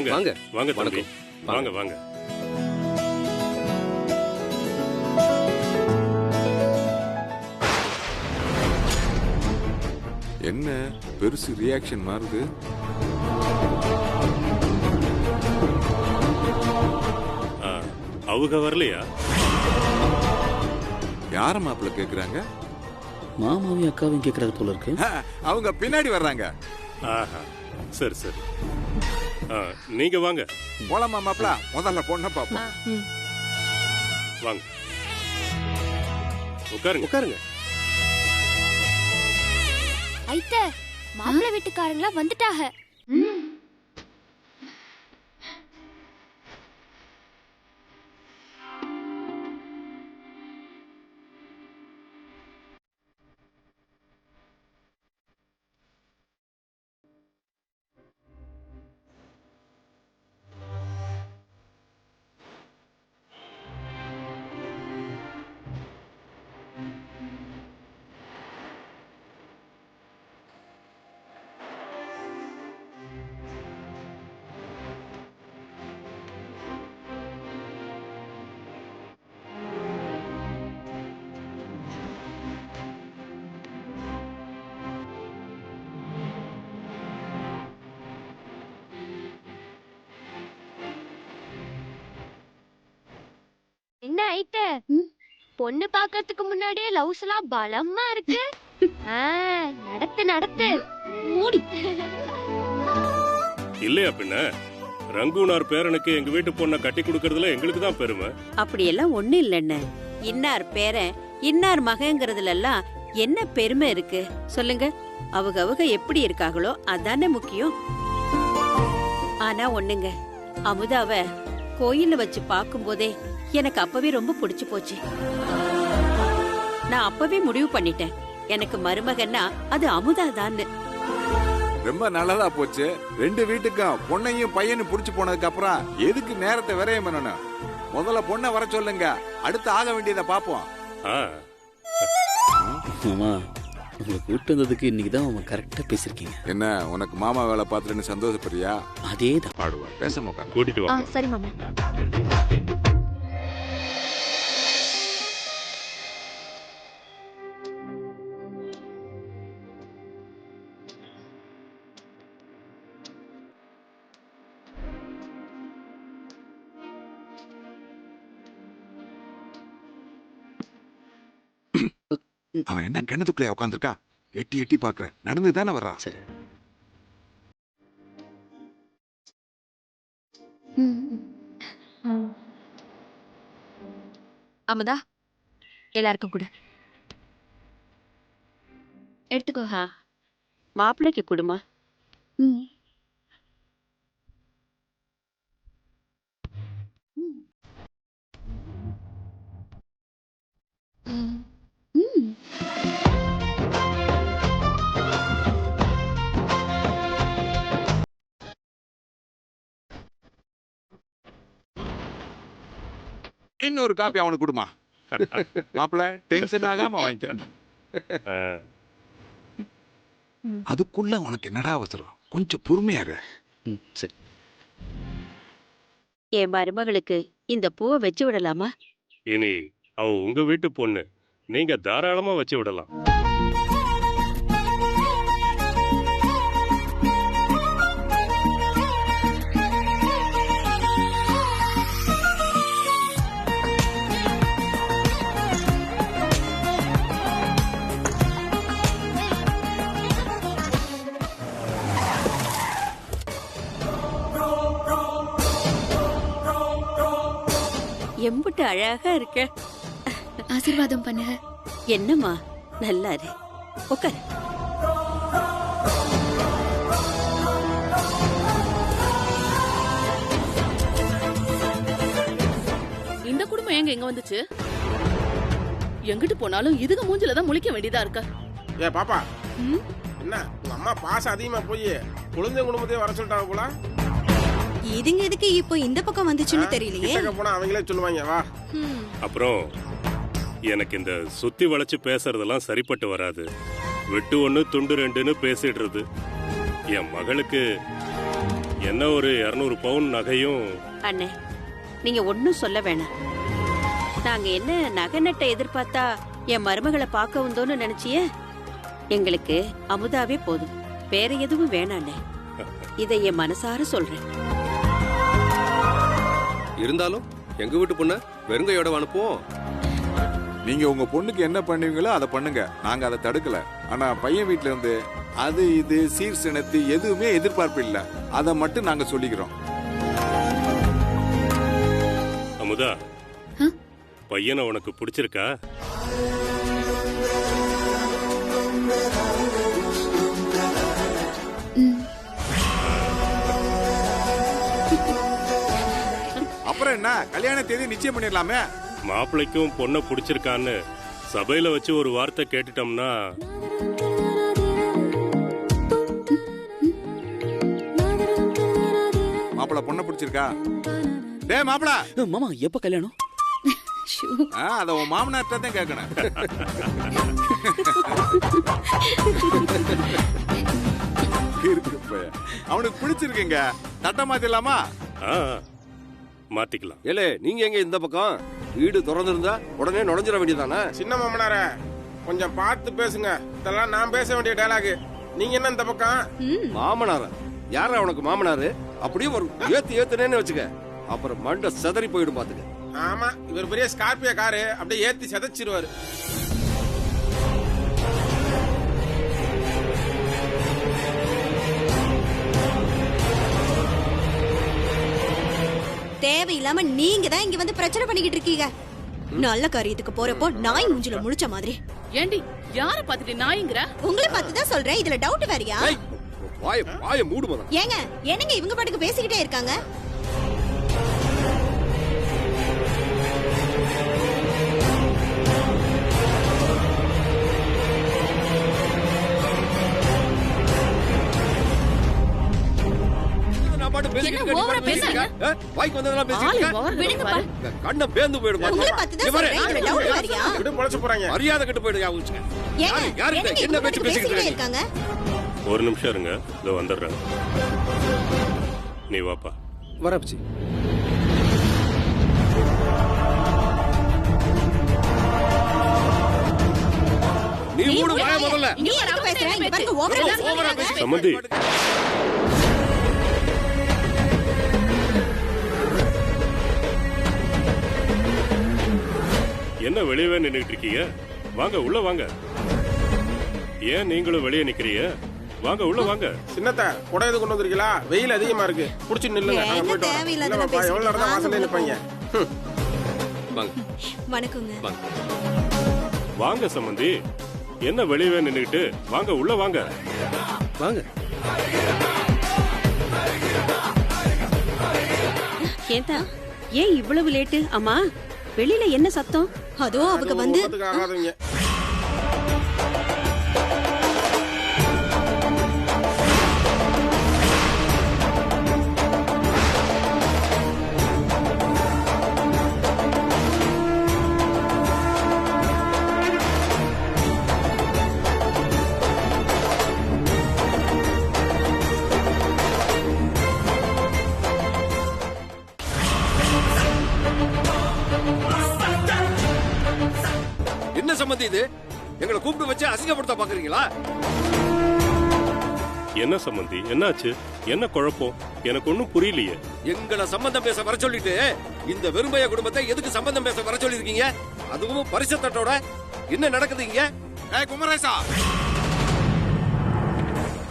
வாங்க வாங்க. வாங்க தம்பி, வணக்கம். வாங்க வாங்க. என்ன பெருசு ரியாக்ஷன் மாறுது? ஆ, அவங்க வரலையா? யார மாப்பிள்ள கேக்குறாங்க? மாமாவையும் அக்காவையும் கேட்கறது போல இருக்கு. அவங்க பின்னாடி வர்றாங்க. ஆஹா, சரி சரி. ஆ, நீங்க வாங்க போலாமா மாப்பிள்ள? முதல்ல பொண்ணை பாப்போம். வாங்க, உட்காருங்க. உட்காருங்க. ஐத்த மாப்பிள்ளை வீட்டுக்காரங்களா வந்துட்டாக. என்ன ஐத்த பொண்ணு பாக்கிறதுக்கு முன்னாடியே லவ்ஸ் எல்லாம் பலமா இருக்கு. நடத்து நடத்து மூடி. இல்லையா பின்ன, ரங்கூனார் பேரனுக்கு எங்க வீட்டு பொண்ணை கட்டி கொடுக்கறதுல எங்களுக்கு தான் பெருமை. அப்படியெல்லாம் ஒண்ணு இல்லைன்னு. இன்னார் பேரன் இன்னார் மகங்கிறதுல எல்லாம் என்ன பெருமை இருக்கு சொல்லுங்க? அவங்க எப்படி இருக்காங்களோ அதானே முக்கியம். ஆனா ஒண்ணுங்க, அமுதாவ கோயில்ல வச்சு பார்க்கும்போதே எனக்கு அப்பவே ரொம்ப பிடிச்சு போச்சு. நான் அப்பவே முடிவு பண்ணிட்டேன், எனக்கு மருமகன்னா அது அமுதாதான்னு. ரொம்ப நல்லதா போச்சு. ரெண்டு வீட்டுக்கும் பொண்ணையும் பையனும் புடிச்சு போனதுக்கு அப்புறம் எதுக்கு நேரத்தை விரயம் பண்ணணும்? முதல்ல பொண்ணை வர சொல்லுங்க, அடுத்து ஆக வேண்டியதை பாப்போம். ஆ, மாமா, உங்களை கூப்பிட்டு வந்ததுக்கு இன்னைக்கு தான் மாமா கரெக்டா பேசிருக்கீங்க. என்ன உனக்கு மாமா வேலை பார்த்துட்டு சந்தோஷப்படுறியா? அதேதான். பாடுவா, பேச மாட்டா. கூட்டிட்டு வாங்க. சரி மாமா. அவன் என்ன கிணத்துக்குள்ளே உட்காந்துருக்கா? எட்டி எட்டி பாக்குறேன். நடந்து தானே வர்றான். சரி. அமுதா, எல்லாருக்கும் கூட எடுத்துக்கோ. மாப்பிள்ளைக்கு குடுமா. இன்னொரு காப்பி அவனுக்கு கொடுமா. மாப்பிள்ள டென்ஷன் ஆகாம வாங்கிட்டேன். ஆ, அதுக்குள்ள உனக்கு என்னடா அவசரம்? கொஞ்சம் பொறுமையாக. சரி. என் மருமகளுக்கு இந்த பூவை வச்சு விடலாமா? இனி அவ உங்க வீட்டு பொண்ணு, நீங்க தாராளமா வச்சு விடலாம். எம்புட்டு அழகா இருக்க. ஆசீர்வாதம் பண்ணுங்க. என்னம்மா, நல்லா இரு. உட்காரு. இந்த குடும்பம் எங்க எங்க வந்துச்சு? எங்கிட்டு போனாலும் இதுக்கு மூஞ்சில தான் முழிக்க வேண்டியதா இருக்கா? ஏ பாப்பா, என்ன உங்க அம்மா பாசம் அதிகமா போய் குழந்தை குடும்பத்தையே வர சொல்லிட்டாங்க போல. இதுங்க எதுக்கு இப்போ இந்த பக்கம் வந்துச்சுன்னு தெரியலையே. கிட்டக்க போனா அவங்களே சொல்லுவாங்க. வா. அப்புறம் எனக்கு இந்த சுத்தி வளைச்சு பேசுறதெல்லாம் சரிப்பட்டு வராது. வெட்டு ஒண்ணு துண்டு ரெண்டுன்னு பேசிடுறது. என் மகளுக்கு என்ன ஒரு 200 பவுன் நகையும். அண்ணே நீங்க ஒன்னும் சொல்ல வேணாம். நாங்க என்ன நகை நட்டை எதிர்பார்த்தா என் மருமகளை பார்க்க வந்தோன்னு நினைச்சிய? எங்களுக்கு அமுதாவே போதும், வேற எதுவும் வேணாண்ணே. இதை என் மனசார சொல்றேன். இருந்தாலும் எங்க வீட்டு பொண்ண வெறுங்கையோட அனுப்புவோம். நீங்க உங்க பொண்ணுக்கு என்ன பண்ணுவீங்களோ அதை பண்ணுங்க, நாங்க அதை தடுக்கல. ஆனா பையன் வீட்டுல இருந்து அது இது சீர் சினத்து எதுவுமே எதிர்பார்ப்பு இல்ல, அதை மட்டும் நாங்க சொல்லிக்கிறோம். அமுதா, பையனை உனக்கு பிடிச்சிருக்கா? அப்புறம் என்ன, கல்யாண தேதி நிச்சயம் பண்ணிடலாமே. மாப்பிள்ளைக்கும் பொண்ணை பிடிச்சிருக்கான்னு சபையில வச்சு ஒரு வார்த்தை கேட்டுட்டோம்னா மாப்பிள பொண்ணை பிடிச்சிருக்கா? டே மாப்பிள, மாமா எப்ப கல்யாணம்? அத உன் மாமனார்ட்ட தான் கேட்கணும். அவனுக்கு பிடிச்சிருக்குங்க, தட்ட மாத்திடலாமா? மாத்திக்கலாம். ஏலே நீங்க எங்க இந்த பக்கம்? வீடு திறந்திருந்தா உடனே நுழைஞ்சிட வேண்டியதானே? சின்ன மாமனார கொஞ்சம் பார்த்து பேசுங்க, இதெல்லாம் நான் பேச வேண்டிய டயலாக். நீங்க என்ன இந்த பக்கம்? மாமனாரா? யாரா உனக்கு மாமனாரு? அப்படியே ஒரு ஏத்துனேன்னு வச்சுக்க, அப்புறம் மண்டை செதறி போயிடும் பாத்துக்க. ஆமா, இவர் பெரிய ஸ்கார்பியோ காரு, அப்படியே ஏத்தி செதைச்சிருவாரு. தேவையில்லாம நீங்க தான் இங்க வந்து பிரச்சனை பண்ணிக்கிட்டு இருக்கீங்க. நல்ல காரியத்துக்கு போறப்போ நாய் மூஞ்சில முழிச்ச மாதிரி. ஏண்டி யார பாத்துட்டு நாய்ங்கற? உங்களை பார்த்து தான் சொல்றேன், இதுல டவுட் வேறயா? வாய மூடு மதம். ஏங்க என்னங்க இவங்க பாட்டுக்கு பேசிக்கிட்டே இருக்காங்க? வாய்க்கு வந்ததெல்லாம் பேசிட்டு கண்ண பேந்து போயிடும். மரியாதை கட்டு போயிடும். என்ன பேச்சு பேசிக்கிட்டு இருக்காங்க? ஒரு நிமிஷம் இருங்க, இதோ வந்துடுறேன். நீ வாப்பா. வரப்பச்சி. நீ மூடு வாய முதல்ல. நீ எதுக்கு பேசுற? இங்க பாருங்க, ஓவரா பேசுறீங்க. சம்மந்தி, என்ன வெளியவே நின்னுட்டு இருக்கீங்க? வாங்க உள்ள வாங்க. ஏன் நீங்களும் வெளியே நிக்கிறீங்க? வாங்க உள்ள வாங்க. சின்னத்த குடை எது கொண்டு வந்திருக்கீங்களா? வெயில் அதிகமா இருக்கு, புடிச்சு நில்லுங்க. நாங்க போயிட்டு வரோம். எவ்வளவு நேரம் தான் வாசல்ல நிப்பீங்க? வணக்கங்க. வாங்க சம்மந்தி, என்ன வெளியவே நின்னுட்டு? வாங்க உள்ள வாங்க. வாங்க. ஏதா ஏன் இவ்வளவு லேட்டு? அம்மா வெளியில என்ன சத்தம்? அதோ அவங்க வந்து ஆகாதீங்க. என்ன சம்பந்தி இது? எங்களை கூப்பிட்டு வச்சு அசிங்கப்படுத்த பாக்குறீங்களா? என்ன சம்பந்தி, என்னாச்சு? என்ன குழப்பம்? எனக்கு ஒண்ணும் புரியலையே. எங்களை சம்பந்தம் பேச வர சொல்லிட்டு இந்த வெறுமைய குடும்பத்தை எதுக்கு சம்பந்தம் பேச வர சொல்லிருக்கீங்க? அதுவும் பரிசத்தட்டோட. என்ன நடக்குதுங்க? குமரேசா,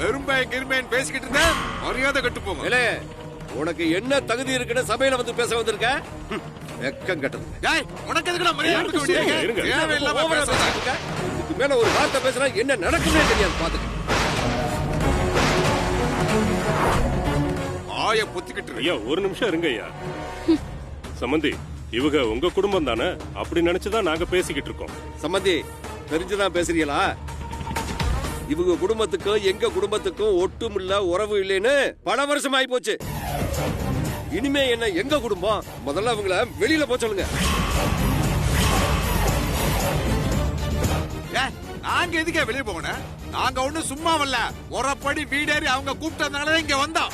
வெறும்பை கிருமைன்னு பேசிக்கிட்டு இருந்த, மரியாதை கட்டு போங்க. ஏலே, உனக்கு என்ன தகுதி இருக்குன்னு சபையில வந்து பேச வந்திருக்க? வெக்கம் கட்டது. உனக்கு எதுக்குடா மரியாதை கொடுக்க வேண்டியது? தேவையில்லாம பேசாதீங்க. இதுக்கு மேல ஒரு வார்த்தை பேசினா என்ன நடக்குமே தெரியாது. பாத்துக்க. ஆய பொத்திக்கிட்டு. ஐயா ஒரு நிமிஷம் இருங்க ஐயா. சம்பந்தி, இவங்க உங்க குடும்பம் தானே? அப்படி நினைச்சுதான் நாங்க பேசிக்கிட்டு இருக்கோம். சம்பந்தி, தெரிஞ்சுதான் பேசுறீங்களா? இவங்க குடும்பத்துக்கும் எங்க குடும்பத்துக்கும் ஒட்டுமில்ல உறவு இல்லைன்னு பல வருஷம் ஆயி போச்சு. இனிமே என்ன எங்க குடும்பம்? முதல்ல அவங்கள வெளியில போக சொல்லுங்க. நாங்க எதுக்கே வெளியே போகணும்? நாங்க ஒண்ணு சும்மா வரல, முறைப்படி வீடேறி அவங்க கூப்பிட்டதுனால இங்க வந்தோம்.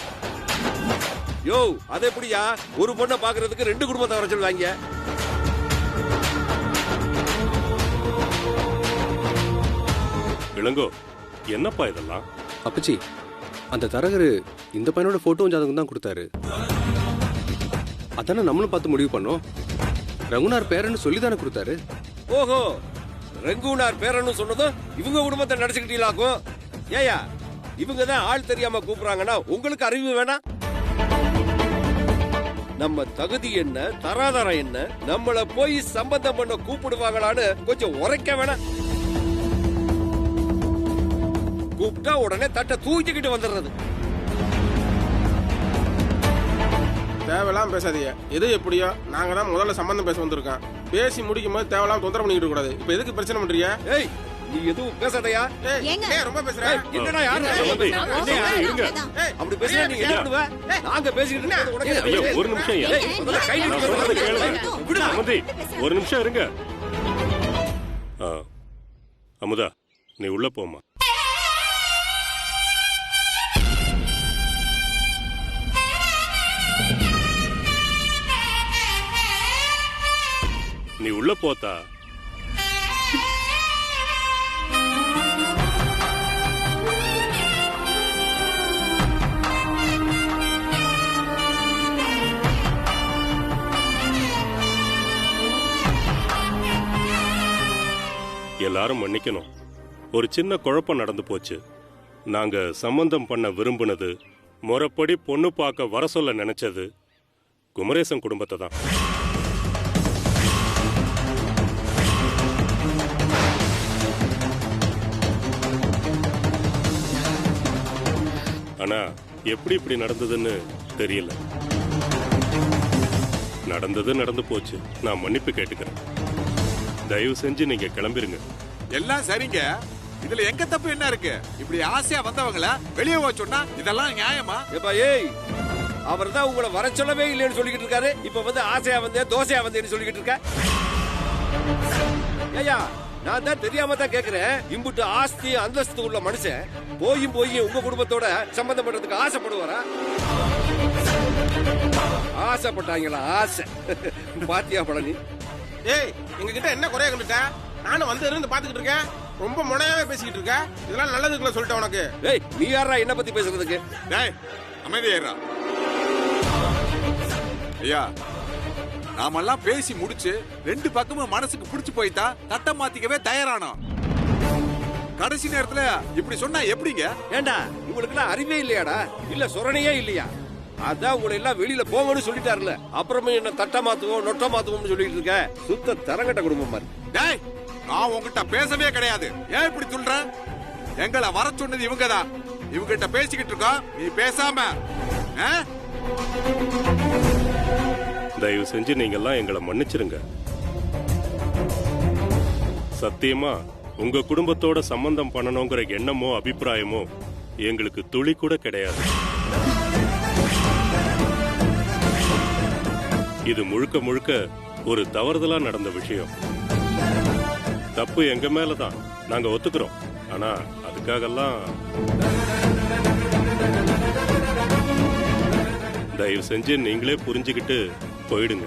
யோ அது எப்படியா ஒரு பொண்ணை பாக்குறதுக்கு ரெண்டு குடும்பத்தை வர சொல்லுவாங்க? இளங்கோ, என்னப்பா இதெல்லாம்? அப்பச்சி, அந்த தரகரு இந்த பையனோட போட்டோவும் ஜாதகம் தான் கொடுத்தாரு. அதானே நம்மளும் பார்த்து முடிவு பண்ணோம். ரகுனார் பேரன்னு சொல்லி தானே கொடுத்தாரு. ஓஹோ, ரங்குனார் பேரன்னு சொன்னதும் இவங்க குடும்பத்தை நடிச்சுக்கிட்டீங்களாக்கும். ஏயா இவங்க தான் ஆள் தெரியாம கூப்பிடுறாங்கன்னா உங்களுக்கு அறிவு வேணாம்? நம்ம தகுதி என்ன, தராதரம் என்ன, நம்மள போய் சம்பந்தம் பண்ண கூப்பிடுவாங்களான்னு கொஞ்சம் உரைக்க வேணாம். கூப்பிட்டா உடனே தட்டை தூக்கிக்கிட்டு வந்துடுறது. தேவையில்லாம பேசாதீங்க. எது எப்படியோ நாங்க தான் முதல்ல சம்பந்தம் பேச வந்திருக்கோம். பேசி முடிக்கும் போது தேவையில்லாம தொந்தரவு பண்ணிக்கிட்டு கூடாது. இப்ப எதுக்கு பிரச்சனை பண்றீங்க? ஏய் நீ எதுவும் பேசாதயா? ரொம்ப பேசுற. என்னடா யாரு அப்படி பேசுற? நீ என்ன பண்ணுவ? நாங்க பேசிக்கிட்டு இருக்கோம். உனக்கு ஐயோ, ஒரு நிமிஷம் ஐயா. கை நான் சொல்றதை கேளுங்க. சம்மந்தி, ஒரு நிமிஷம் இருங்க. அமுதா, நீ உள்ள போமா. நீ உள்ள போத்தா. எல்லாரும் மன்னிக்கணும். ஒரு சின்ன குழப்பம் நடந்து போச்சு. நாங்க சம்பந்தம் பண்ண விரும்பினது, முறைப்படி பொண்ணு பார்க்க வர சொல்ல நினைச்சது குமரேசன் குடும்பத்தை தான். ஆனா எப்படி இப்படி நடந்ததுன்னு தெரியல. நடந்தது நடந்து போச்சு. நான் மன்னிப்பு கேட்டுக்கிறேன். தயவு செஞ்சு நீங்க கிளம்பிருங்க. எல்லாம் சரிங்க. இதுல எங்க தப்பு என்ன இருக்கு? இப்படி ஆசையா வந்தவங்கள வெளியே போக சொன்னா இதெல்லாம் நியாயமா? ஏப்பா ஏய், அவர் தான் உங்களை வர சொல்லவே இல்லைன்னு சொல்லிக்கிட்டு இருக்காரு. இப்ப வந்து ஆசையா வந்தேன், தோசையா வந்தேன்னு சொல்லிக்கிட்டு இருக்க. ஏயா நான் தான் தெரியாம தான் கேக்குறேன். இம்புட்டு ஆஸ்தி அந்தஸ்து உள்ள மனுஷன் போய் உங்க குடும்பத்தோட சம்பந்தம் பண்றதுக்கு ஆசைப்படுவாரா? ஆசைப்பட்டாங்களா? ஆசை பாத்தியா பழனி? ஏய், எங்க கிட்ட என்ன குறைய கண்டுட்ட? நானும் வந்து இருந்து பாத்துக்கிட்டு இருக்கேன். ரொம்ப முனையாவே பேசிக்கிட்டு இருக்க. இதெல்லாம் நல்லதுக்குள்ள சொல்லிட்டேன் உனக்கு. ஏய், நீ யாரா என்ன பத்தி பேசுறதுக்கு? டேய், அமைதியாயிரா. ஐயா, நாமெல்லாம் பேசி முடிச்சு ரெண்டு பக்கமும் மனசுக்கு பிடிச்சு போய்த்தா தட்டம் மாத்திக்கவே தயாரானோம். கடைசி நேரத்துல இப்படி சொன்னா எப்படிங்க? ஏண்டா உங்களுக்கு எல்லாம் அறிவே இல்லையாடா? இல்ல சொரணையே இல்லையா? அதான் உங்களை எல்லாம் வெளியில போங்கன்னு சொல்லிட்டாருல. அப்புறமே என்ன தட்ட மாத்துவோம் நொட்ட மாத்துவோம்னு சொல்லிட்டு இருக்க. சுத்த தரங்கட்ட குடும்பம் மாதிரி. டேய், நான் உங்ககிட்ட பேசவே கிடையாது. ஏன் இப்படி சொல்ற? எங்களை வர சொன்னது இவங்கதான். இவங்க கிட்ட பேசிக்கிட்டு இருக்கோம், நீ பேசாம. தயவு செஞ்சு நீங்க எல்லாம் எங்களை மன்னிச்சிருங்க. சத்தியமா உங்க குடும்பத்தோட சம்பந்தம் பண்ணணுங்கிற எண்ணமோ அபிப்பிராயமோ எங்களுக்கு துளி கூட கிடையாது. இது முழுக்க முழுக்க ஒரு தவறுதலா நடந்த விஷயம். தப்பு எங்க மேலதான், நாங்க ஒத்துக்கிறோம். ஆனா அதுக்காகலாம் தயவு செஞ்சு நீங்களே புரிஞ்சுக்கிட்டு போயிடுங்க.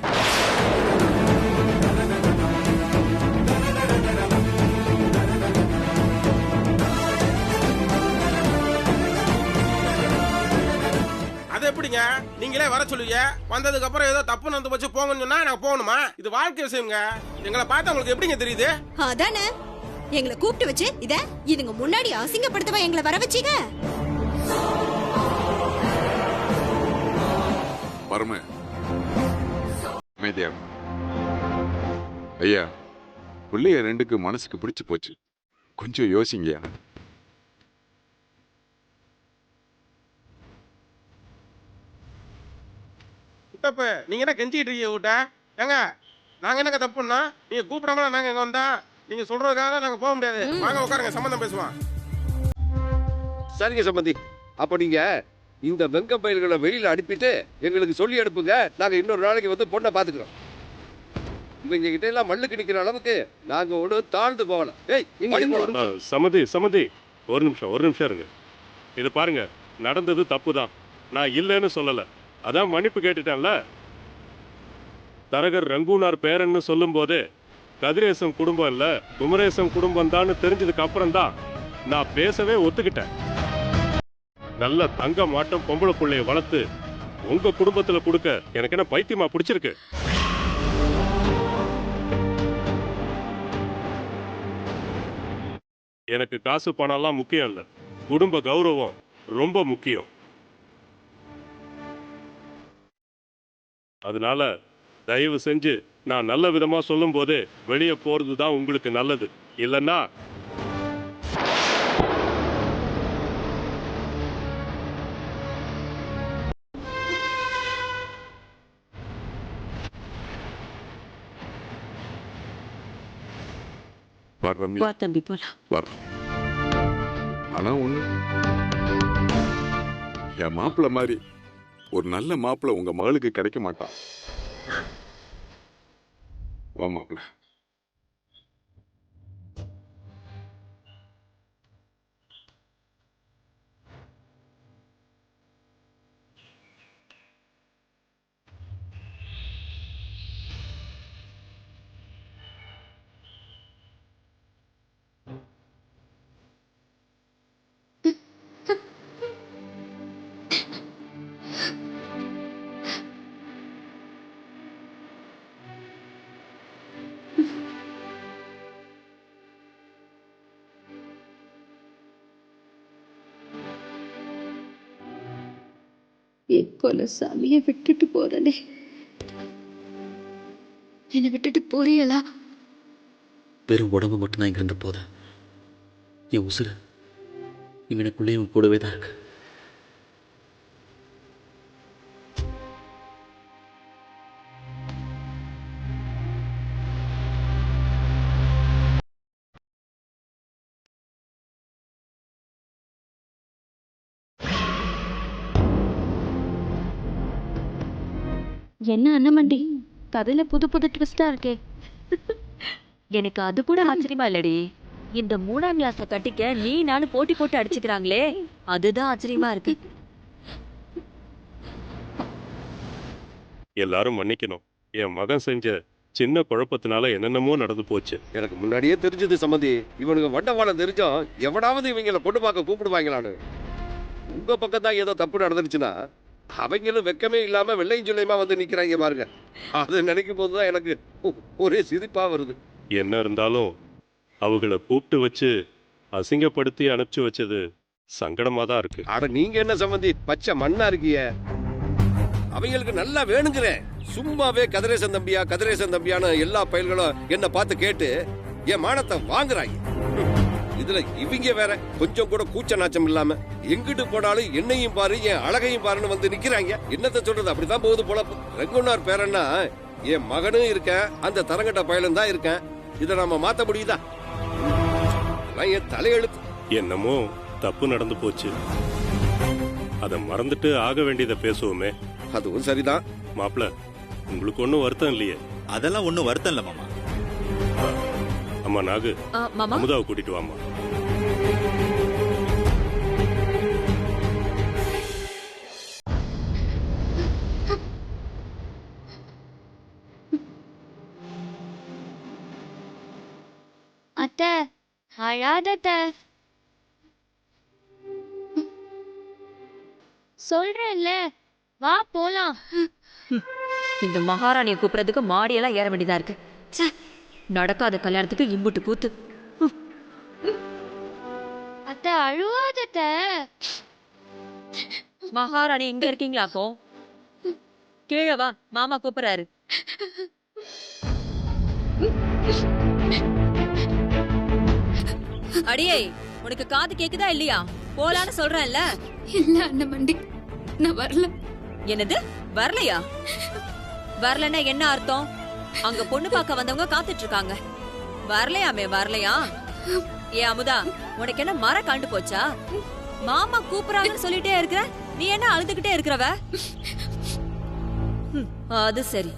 அது எப்படிங்க? நீங்களே வர சொல்லுவீங்க, வந்ததுக்கு அப்புறம் ஏதோ தப்பு நடந்து போச்சு போங்கன்னு சொன்னா நாங்க போகணுமா? இது வாழ்க்கை விஷயம்ங்க. எங்களை பார்த்தா உங்களுக்கு எப்படிங்க தெரியுது? அதானே எங்களை கூப்பிட்டு வச்சு இத இதுங்க முன்னாடி அசிங்கப்படுத்தவா எங்களை வர வச்சீங்க? பரம அமைதியா. ஐயா, பிள்ளைய ரெண்டுக்கு மனசுக்கு பிடிச்சு போச்சு. கொஞ்சம் யோசிங்கயா. இப்ப நீங்க என்ன கெஞ்சிட்டு இருக்கீங்க விட்டா? ஏங்க நாங்க என்னங்க தப்புன்னா நீங்க கூப்பிடாமல நாங்க எங்க வந்தா நீங்க சொல்றதுக்காக நாங்க போக முடியாது. வாங்க உட்காருங்க, சம்பந்தம் பேசுவோம். சரிங்க சம்பந்தி, அப்ப நீங்க இந்த வெங்க பயிர்களை வெளியில அனுப்பிட்டு எங்களுக்கு சொல்லி அனுப்புங்க. நாங்க இன்னொரு நாளைக்கு வந்து பொண்ணை பாத்துக்கிறோம். இவங்க கிட்ட எல்லாம் மல்லுக்கு நிக்கிற அளவுக்கு நாங்க ஒண்ணு தாழ்ந்து போகலாம். சமதி ஒரு நிமிஷம் இருங்க. இது பாருங்க, நடந்தது தப்பு தான். நான் இல்லைன்னு சொல்லல. அதான் மன்னிப்பு கேட்டுட்டேன்ல. தரகர் ரங்கூனார் பேரன்னு சொல்லும் போது கதிரேசன் குடும்பம் இல்ல குமரேசன் குடும்பம் தான் தெரிஞ்சதுக்கு அப்புறம் தான் நான் பேசவே ஒத்துக்கிட்டேன். நல்ல தங்க மாட்டம் பொம்பளை பிள்ளைய வளர்த்து உங்க குடும்பத்துல கொடுக்க எனக்கு என்ன பைத்தியமா பிடிச்சிருக்கு? எனக்கு காசு பணம்லாம் முக்கியம் இல்ல, குடும்ப கௌரவம் ரொம்ப முக்கியம். அதனால தயவு செஞ்சு நான் நல்ல விதமா சொல்லும் போது வெளியே போறது தான் உங்களுக்கு நல்லது. இல்லைன்னா வர்றோம் வா தம்பி போலாம். வர்றோம். ஆனா ஒண்ணு, என் மாப்பிள்ள மாதிரி ஒரு நல்ல மாப்பிள்ள உங்க மகளுக்கு கிடைக்க மாட்டான். வா மாப்பிள்ள. எப்போல சாமியை விட்டுட்டு போறனே. என்னை விட்டுட்டு போறியலா? வெறும் உடம்பு மட்டும்தான் இங்க இருந்து போத, என் உசுறு இவனுக்குள்ளேயும் கூடவே தான் இருக்கு. என்ன அண்ணமண்டி, கதையில புது புது ட்விஸ்டா இருக்கே. எனக்கு அது கூட ஆச்சரியமா இல்லடி. இந்த 3ஆம் கிளாஸ கட்டிக்க நீ நானும் போட்டி போட்டு அடிச்சுக்கிறாங்களே, அதுதான் ஆச்சரியமா இருக்கு. எல்லாரும் மன்னிக்கணும். என் மகன் செஞ்ச சின்ன குழப்பத்தினால என்னென்னமோ நடந்து போச்சு. எனக்கு முன்னாடியே தெரிஞ்சது சம்மந்தி. இவனுக்கு வண்டவாளம் தெரிஞ்சோம் எவனாவது இவங்களை பொண்ணு பார்க்க கூப்பிடுவாங்களான்னு. உங்க பக்கம் தான் ஏதோ தப்பு நடந்துருச்சுன்னா அவங்களும் வெக்கமே இல்லாம வெள்ளையும் சொல்லையுமா வந்து நிக்கிறாங்க பாருங்க. அதை நினைக்கும் போதுதான் எனக்கு ஒரே சிரிப்பா வருது. என்ன இருந்தாலும் அவங்கள கூப்பிட்டு வச்சு அசிங்கப்படுத்தி அனுப்பிச்சு வச்சது சங்கடமா தான் இருக்கு. ஆட நீங்க என்ன சம்மந்தி பச்சை மண்ணா இருக்கிய? அவங்களுக்கு நல்லா வேணுங்கிறேன். சும்மாவே கதிரேசன் தம்பியான்னு எல்லா பயல்களும் என்ன பார்த்து கேட்டு என் மானத்தை வாங்குறாங்க. இதுல இவங்க வேற கொஞ்சம் கூட கூச்ச நாச்சம் இல்லாம எங்கிட்டு போனாலும் என்னையும் பாரு என் அழகையும் பாருன்னு வந்து நிக்கிறாங்க. என்னத்தை சொல்றது, அப்படிதான் போகுது பொழப்பு. ரங்கூனார் பேரன்னா என் மகனும் இருக்கேன், அந்த தரங்கட்ட பயலும் தான் இருக்கேன். இதை நாம மாத்த முடியுதா? என் தலையெழுத்து. என்னமோ தப்பு நடந்து போச்சு, அதை மறந்துட்டு ஆக வேண்டியதை பேசுவோமே. அதுவும் சரிதான் மாப்பிள்ள. உங்களுக்கு ஒன்றும் வருத்தம் இல்லையே? அதெல்லாம் ஒன்றும் வருத்தம் இல்லை மாமா. அம்மா நாகு, மாமா அமுதாவை கூட்டிட்டு வாமா. அத்தை அழாதத்த, சொல்றேன்ல, வா போலாம். இந்த மகாராணியை கூப்பிடுறதுக்கு மாடியெல்லாம் ஏற வேண்டியதா இருக்கு. நடக்காத கல்யாணத்துக்கு இம்புட்டு கூத்து. அத்தை அழுவாதத்த. மகாராணி இங்க இருக்கீங்களாக்கோ? கீழே வா, மாமா கூப்பிடுறாரு. அடியே, உனக்கு காது கேக்குதா இல்லையா? போலான்னு சொல்றேன்ல. இல்ல அண்ணமண்டி, நான் வரல. என்னது வரலையா? வரலன்னா என்ன அர்த்தம்? அங்க பொண்ணு பார்க்க வந்தவங்க காத்துட்டு இருக்காங்க. வரலையாமே? வரலையா? ஏ அமுதா, உனக்கு என்ன மர கண்டு போச்சா? மாமா கூப்பிடுறாங்கன்னு சொல்லிட்டே இருக்கிற, நீ என்ன அழுதுகிட்டே இருக்கிறவ? அது சரி,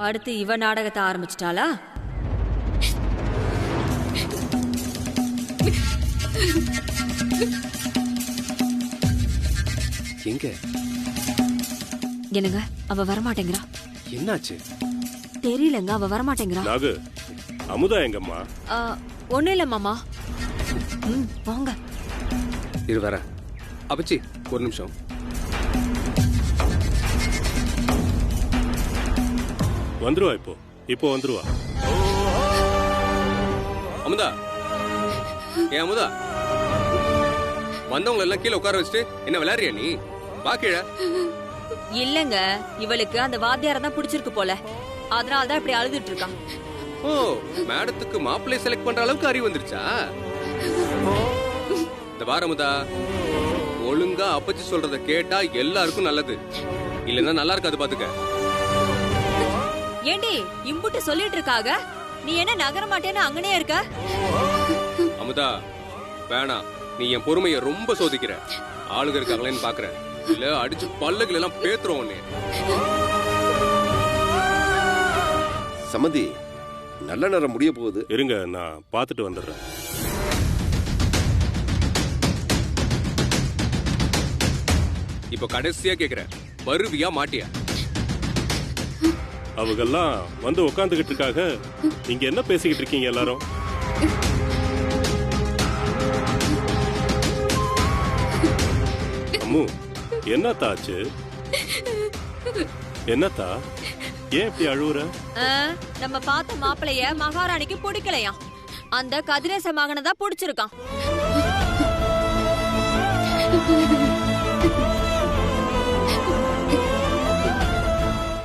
அடுத்து இவ நாடகத்தை ஆரம்பிச்சிட்டாளா? எங்க என்னங்க அவ வரமாட்டேங்கிறா. என்னாச்சு? தெரியலங்க, அவ வரமாட்டேங்கிறா. நாகு, அமுதா எங்கம்மா? ஒண்ணும் இல்ல மாமா. வாங்க. இரு வர. அப்பச்சி ஒரு நிமிஷம். வந்துருவா இப்போ வந்துருவா. அமுதா, ஏன் அமுதா, வந்தவங்க எல்லாம் கீழே உட்கார வச்சுட்டு என்ன விளையாடுறியா நீ? வா கீழே. இல்லங்க, இவளுக்கு அந்த வாத்தியார தான் பிடிச்சிருக்கு போல, அதனாலதான் இப்படி அழுதுட்டு இருக்கான். ஓ, மேடத்துக்கு மாப்பிள்ளை செலக்ட் பண்ற அளவுக்கு அறிவு வந்துருச்சா? இந்த வாரமுதா, ஒழுங்கா அப்பச்சி சொல்றத கேட்டா எல்லாருக்கும் நல்லது, இல்லன்னா நல்லா இருக்காது பாத்துக்க. ஏண்டி இம்புட்டு சொல்லிட்டு இருக்காக, நீ என்ன நகர மாட்டேன்னு அங்கனே இருக்க? அமுதா வேணாம், நீ என் பொறுமைய ரொம்ப சோதிக்கிற. ஆளுங்க இருக்காங்களேன்னு பாக்குறேன், இல்ல அடிச்சு பல்லுகள் எல்லாம் பேத்துறோம் உன்னை. சம்மந்தி, நல்ல நேரம் முடிய போகுது. இருங்க, நான் பார்த்துட்டு வந்துடுறேன். இப்ப கடைசியா கேக்குறேன், வருவியா மாட்டியா? அவங்கெல்லாம் வந்து உட்காந்துக்கிட்டு இருக்காங்க, நீங்க என்ன பேசிக்கிட்டு இருக்கீங்க எல்லாரும்? அம்மு, என்னத்தா ஆச்சு? என்னத்தா, ஏன் இப்படி அழுவுற? நம்ம பார்த்த மாப்பிளைய மகாராணிக்கு பிடிக்கலையா, அந்த கதிரேச மகனை தான் பிடிச்சிருக்கான்.